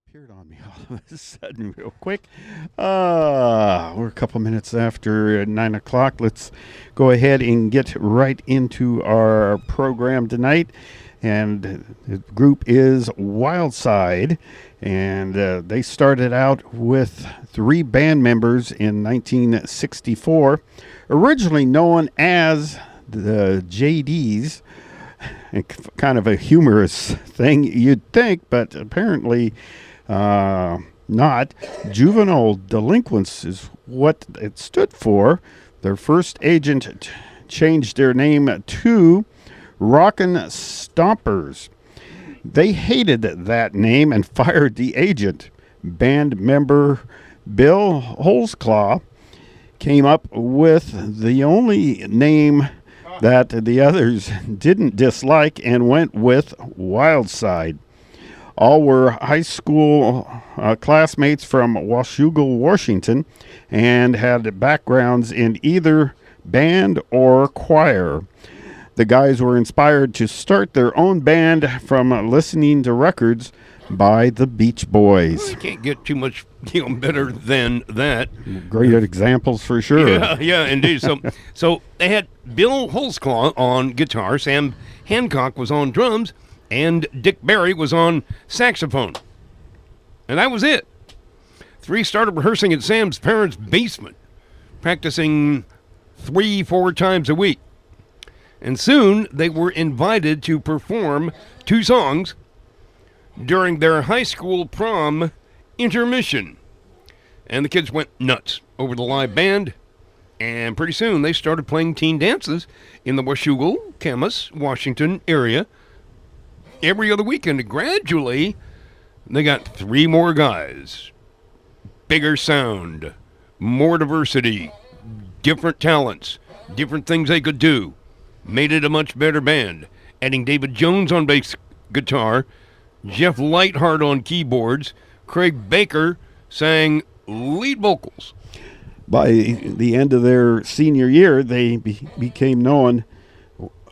appeared on me all of a sudden real quick. We're a couple minutes after 9 o'clock. Let's go ahead and get right into our program tonight. And the group is Wildside. And they started out with 3 band members in 1964, originally known as the JDs. And kind of a humorous thing, you'd think, but apparently not. Juvenile delinquents is what it stood for. Their first agent changed their name to Rockin' Stompers. They hated that name and fired the agent. Band member Bill Holzclaw came up with the only name that the others didn't dislike and went with Wildside. All were high school classmates from Washougal, Washington, and had backgrounds in either band or choir. The guys were inspired to start their own band from listening to records by the Beach Boys. Well, you can't get too much better than that. Great examples for sure. Yeah, indeed. So they had Bill Holzclaw on guitar, Sam Hancock was on drums, and Dick Berry was on saxophone. And that was it. 3 started rehearsing at Sam's parents' basement, practicing 3-4 times a week. And soon they were invited to perform 2 songs during their high school prom intermission. And the kids went nuts over the live band, and pretty soon they started playing teen dances in the Washougal, Camas, Washington area every other weekend. Gradually, they got 3 more guys. Bigger sound, more diversity, different talents, different things they could do. Made it a much better band. Adding David Jones on bass guitar, Jeff Lightheart on keyboards, Craig Baker sang lead vocals. By the end of their senior year, they became known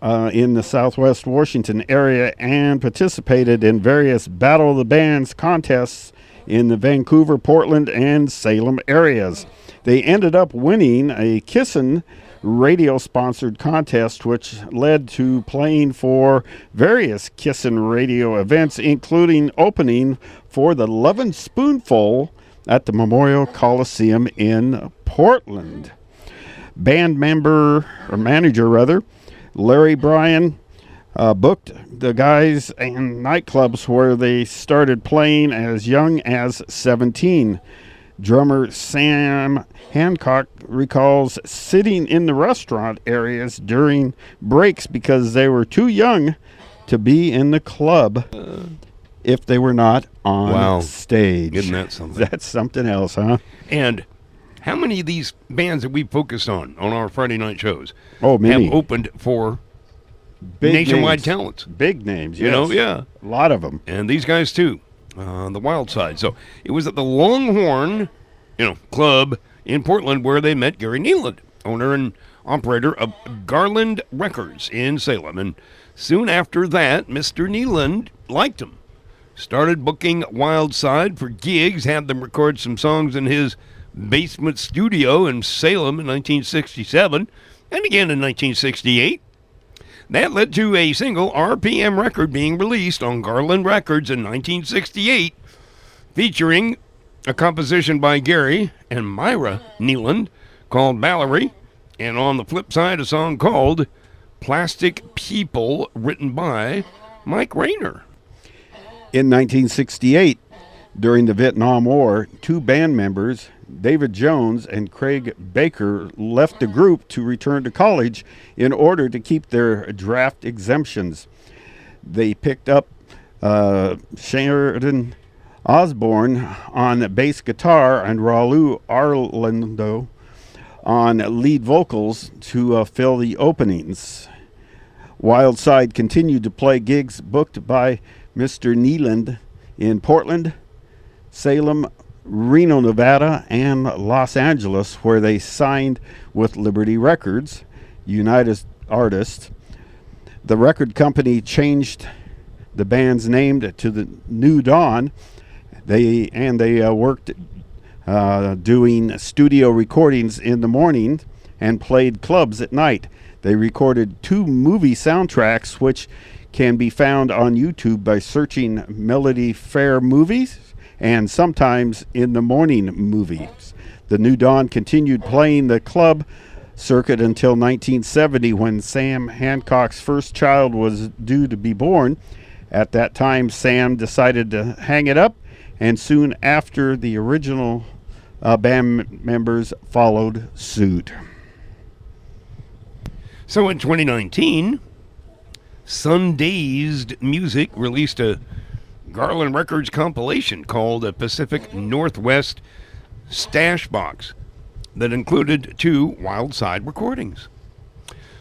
in the Southwest Washington area and participated in various Battle of the Bands contests in the Vancouver, Portland, and Salem areas. They ended up winning a Kissin' radio-sponsored contest, which led to playing for various Kissin' radio events, including opening for the Lovin' Spoonful at the Memorial Coliseum in Portland. Band manager, Larry Bryan, booked the guys in nightclubs where they started playing as young as 17. Drummer Sam Hancock recalls sitting in the restaurant areas during breaks because they were too young to be in the club if they were not on stage. Isn't that something? That's something else, huh? And how many of these bands that we focused on our Friday night shows many have opened for big nationwide names. talents? Big names, You know, yeah. A lot of them. And these guys, too. The Wildside. So it was at the Longhorn, club in Portland where they met Gary Nealand, owner and operator of Garland Records in Salem. And soon after that, Mr. Nealand liked him. Started booking Wildside for gigs, had them record some songs in his basement studio in Salem in 1967 and again in 1968. That led to a single RPM record being released on Garland Records in 1968, featuring a composition by Gary and Myra Nealand called Mallory, and on the flip side, a song called Plastic People, written by Mike Rayner. In 1968, during the Vietnam War, 2 band members, David Jones and Craig Baker, left the group to return to college in order to keep their draft exemptions. They picked up Sheridan Osborne on bass guitar and Raul Arlindo on lead vocals to fill the openings. Wildside continued to play gigs booked by Mr. Nealand in Portland, Salem, Reno, Nevada, and Los Angeles, where they signed with Liberty Records, United Artists. The record company changed the band's name to the New Dawn. They worked doing studio recordings in the morning and played clubs at night. They recorded 2 movie soundtracks, which can be found on YouTube by searching Melody Fair Movies and Sometimes in the Morning Movies. The New Dawn continued playing the club circuit until 1970, when Sam Hancock's first child was due to be born. At that time, Sam decided to hang it up, and soon after, the original band members followed suit. So in 2019, Sundazed Music released a Garland Records compilation called the Pacific Northwest Stash Box that included 2 Wildside recordings.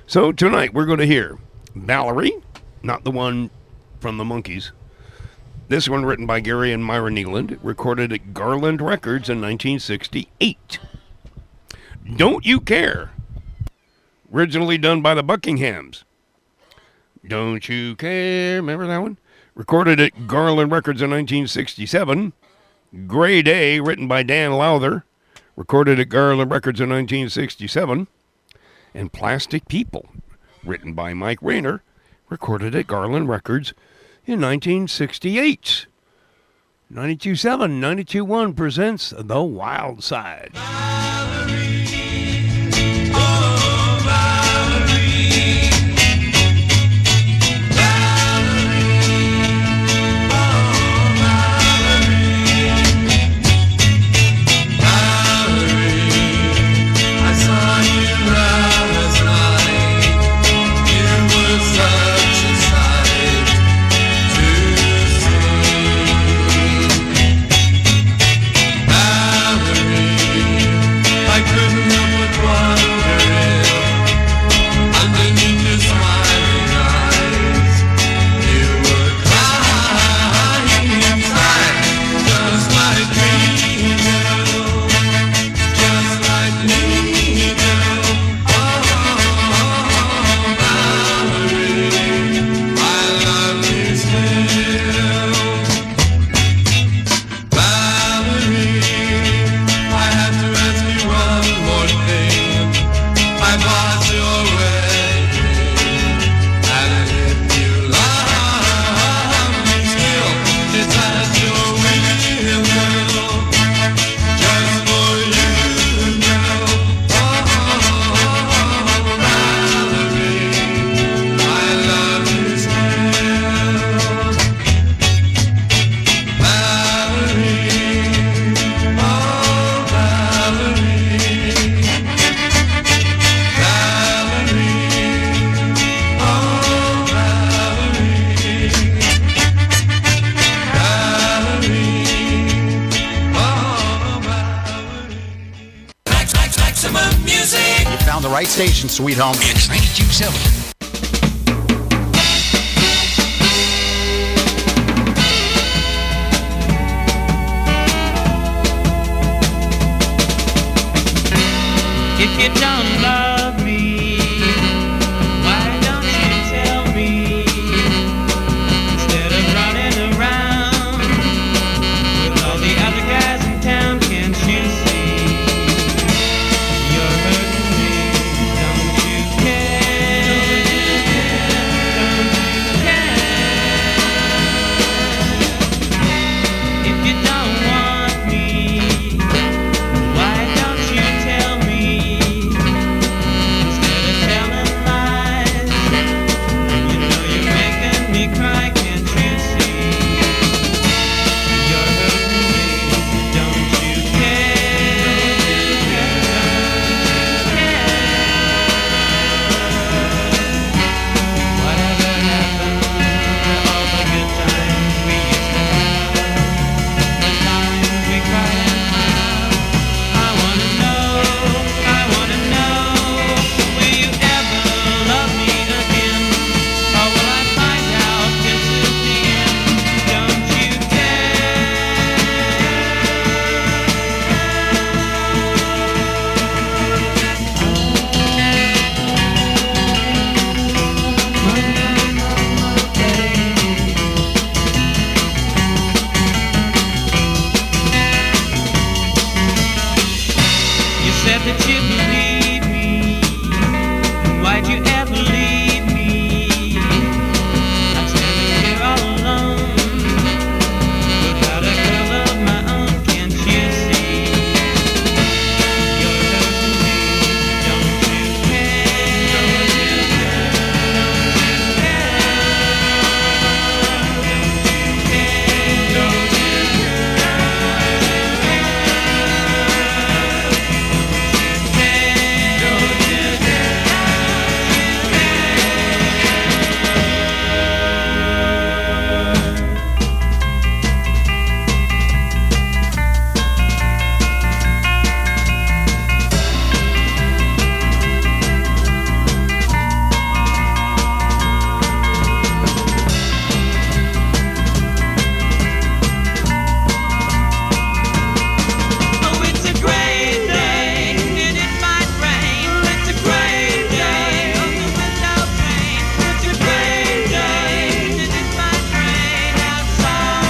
So tonight we're going to hear Valerie, not the one from the Monkees. This one written by Gary and Myra Nealand, recorded at Garland Records in 1968. Don't You Care, originally done by the Buckinghams. Don't You Care, remember that one? Recorded at Garland Records in 1967. Gray Day, written by Dan Lowther, recorded at Garland Records in 1967. And Plastic People, written by Mike Rayner, recorded at Garland Records in 1968. 92.7, 92.1 presents The Wild Side. Right station, sweet home. It's 92.7. If you don't love me, why don't you tell me? Instead of running around with all the other guys in town, can't you see? You're hurting me, don't you care? Don't you care? If you don't want me, why don't you tell me? Instead of telling lies, you know you're making me cry, can't you see? You're hurting me, don't you care? Whatever happened to all the good times we used to have? that you believe me? Why'd you ever leave me? I'm standing here all alone, without a girl of my own. Can't you see? You're hurting me. Don't you care? Don't you care? Don't you Oh, it's a great day, and it might rain. It's a great day, only without pain. It's a great day, and it might rain outside.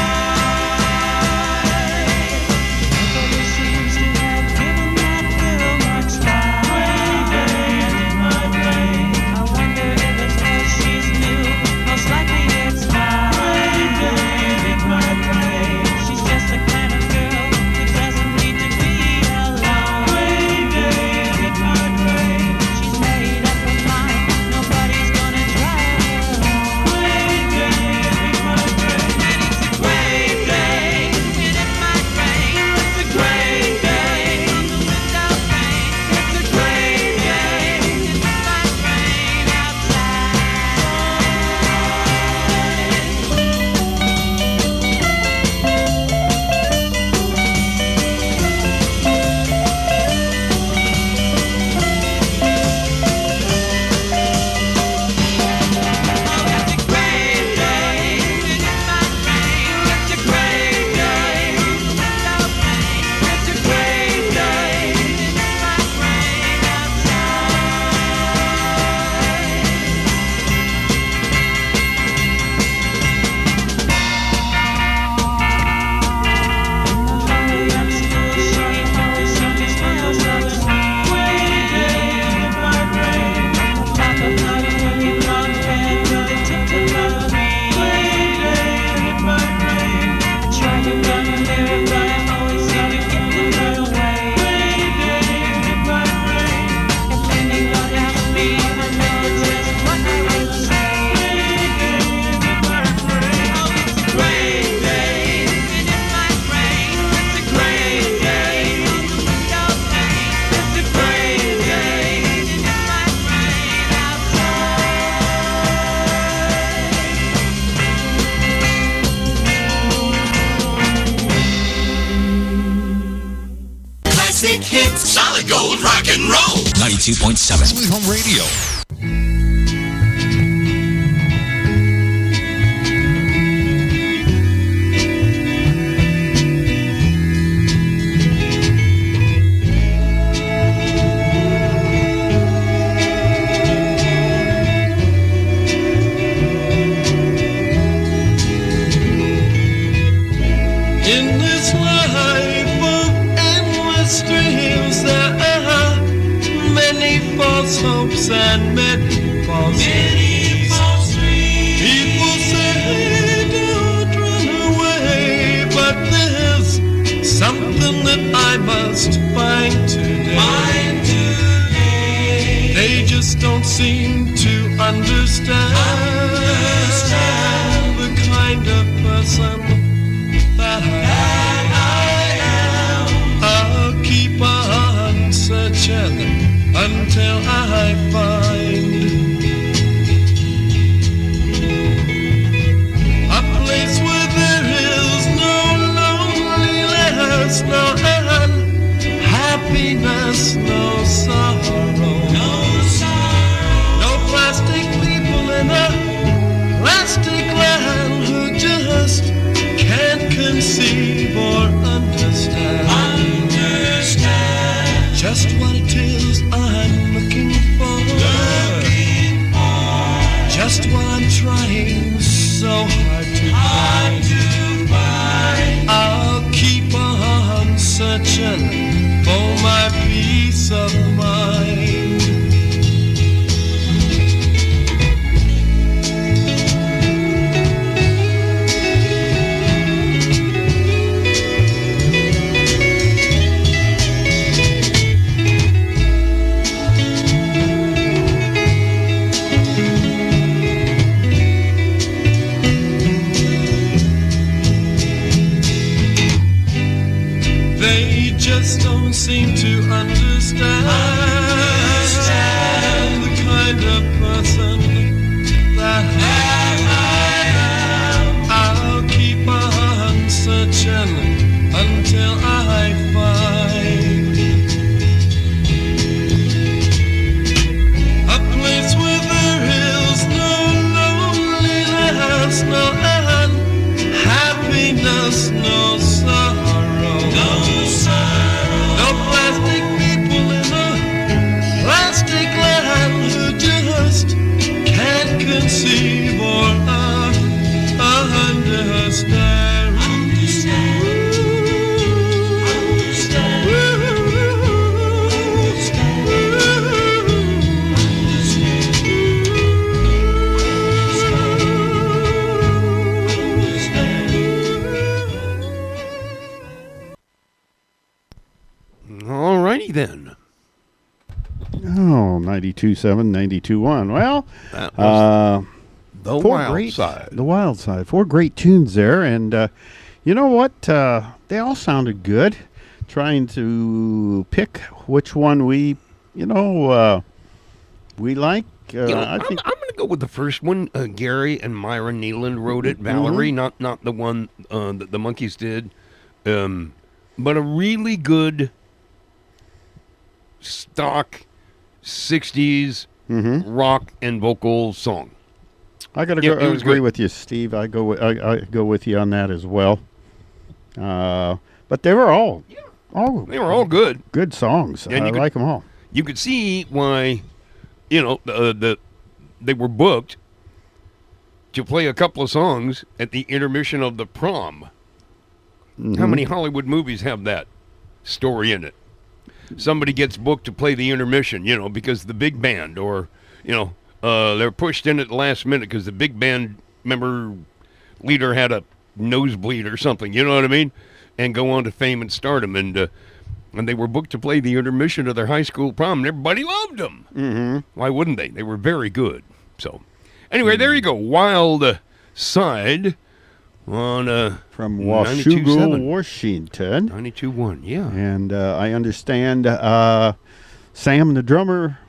Nobody seems to have given that girl much time. Great day, and it might rain. I wonder if it's 'cause she's new. Most likely it's not. Great day, and it might rain. She's just the kind of girl who doesn't need to be alone. Great day, and it might rain. She's made up her mind. Nobody's gonna drive her home. Great day, and it might rain. And it's a great day, and it might rain. It's a great day, without pain. It's a great day, and it might rain outside. Oh, it's a great day, and it might rain. It's a great day, without pain. It's a great day, and it might rain outside. I'm still showing always something smiles so sweet. Great day, and it might rain. Top of night when you long bed, but it took to love me. Great day, and it might rain. I try to run there, but I always seem to get them right away. Great day, and it might rain. If then you don't ask me, I know just what I will say. Great day, and it might rain. Oh, it's a great day, and it might rain. It's a great day, without pain. It's a great day, and it might rain Classic hits, solid gold, rock and roll. 92.7 Sweet Home Radio. In this life of endless dreams, there are many false hopes and many false dreams. People say don't run away, but there's something that I must find today. They just don't seem to understand the kind of person that I am. I'll keep on searching until I find a place where there is no loneliness, no unhappiness, no sorrow, no plastic people in a plastic land who just can't conceive or understand just what it is I'm looking for. just don't seem to understand the kind of person that I am. I'll keep on searching until I find a place where there is no loneliness, no happiness, no sorrow, no plastic people in a plastic land who just can't conceive or understand. All righty then. Oh, 92.7, 92.1. Well, That was the four Wild great, Side. The Wild Side. 4 great tunes there. And you know what? They all sounded good. Trying to pick which one we like. I think I'm going to go with the first one. Gary and Myra Nealon wrote it. Valerie, not the one that the Monkees did. But a really good stock 60s rock and vocal song. I got to Yeah, it was agree good. with you, Steve. I go with you on that as well. But they were all They were all good. good songs. And I you could- like them all. You could see why, they were booked to play a couple of songs at the intermission of the prom. How many Hollywood movies have that story in it? Somebody gets booked to play the intermission, because the big band, or, they're pushed in at the last minute because the big band member leader had a nosebleed or something, you know what I mean? And go on to fame and stardom. And they were booked to play the intermission of their high school prom, and everybody loved them. Mm-hmm. Why wouldn't they? They were very good. So, anyway, there you go. Wild Side on From 92.7. Washougal, Washington. 92.1, yeah. And I understand Sam, the drummer,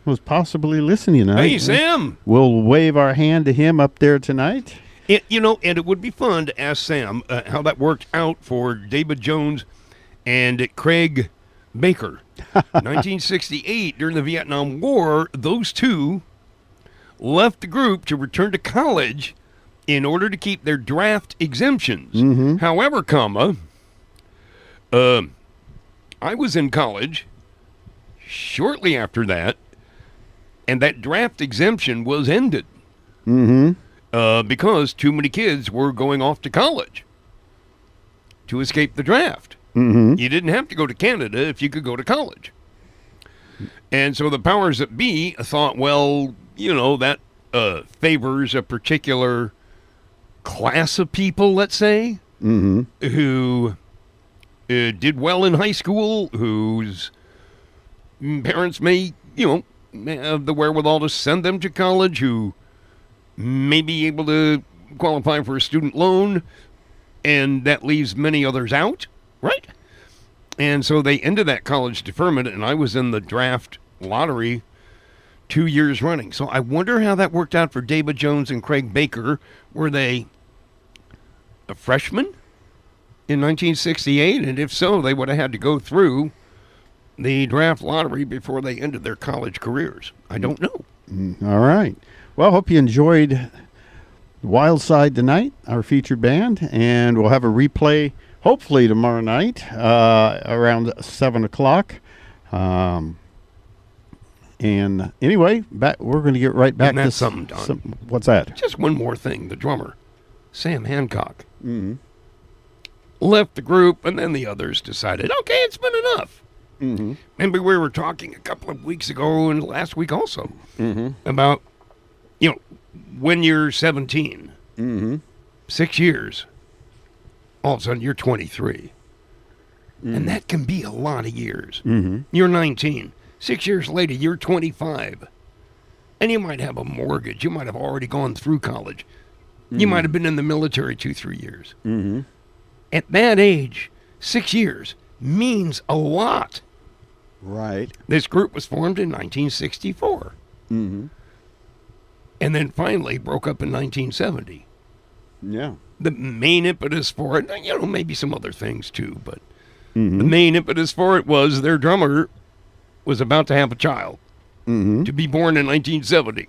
was possibly listening tonight. Hey, Sam! We'll wave our hand to him up there tonight. And it would be fun to ask Sam how that worked out for David Jones and Craig Baker. 1968, during the Vietnam War, those two left the group to return to college in order to keep their draft exemptions. However, I was in college shortly after that, and that draft exemption was ended. Because too many kids were going off to college to escape the draft. You didn't have to go to Canada if you could go to college. And so the powers that be thought, well, that favors a particular class of people, let's say, who did well in high school, whose parents may have the wherewithal to send them to college, who may be able to qualify for a student loan, and that leaves many others out, right? And so they ended that college deferment, and I was in the draft lottery 2 years running. So I wonder how that worked out for David Jones and Craig Baker. Were they a freshman in 1968? And if so, they would have had to go through the draft lottery before they ended their college careers. I don't know. All right. Well, hope you enjoyed Wildside tonight, our featured band, and we'll have a replay hopefully tomorrow night around 7 o'clock. And anyway, we're going to get right back And that's to something, Don. what's that? Just one more thing. The drummer, Sam Hancock, left the group, and then the others decided, okay, it's been enough. Remember, we were talking a couple of weeks ago and last week also about, when you're 17, 6 years, all of a sudden you're 23. And that can be a lot of years. You're 19. 6 years later, you're 25. And you might have a mortgage. You might have already gone through college. You might have been in the military 2-3 years. At that age, 6 years means a lot. Right. This group was formed in 1964. Mm-hmm. And then finally broke up in 1970. Yeah. The main impetus for it, maybe some other things too, but Mm-hmm. the main impetus for it was their drummer was about to have a child Mm-hmm. to be born in 1970.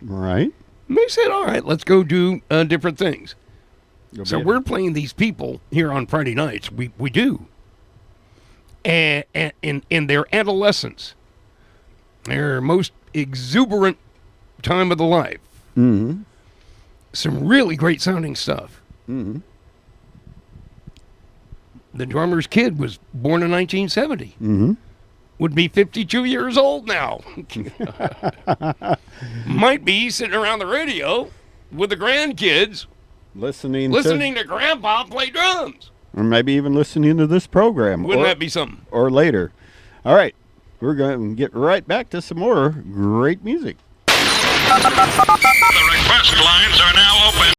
Right. And they said, all right, let's go do different things. You'll So be- we're playing these people here on Friday nights. We do. And in their adolescence, their most exuberant time of the life, Mm-hmm. some really great sounding stuff. Mm-hmm. The drummer's kid was born in 1970. Mm-hmm. Would be 52 years old now. Might be sitting around the radio with the grandkids Listening listening to Grandpa play drums. or maybe even listening to this program. Wouldn't or, that be something? or later. All right. We're going to get right back to some more great music. The request lines are now open.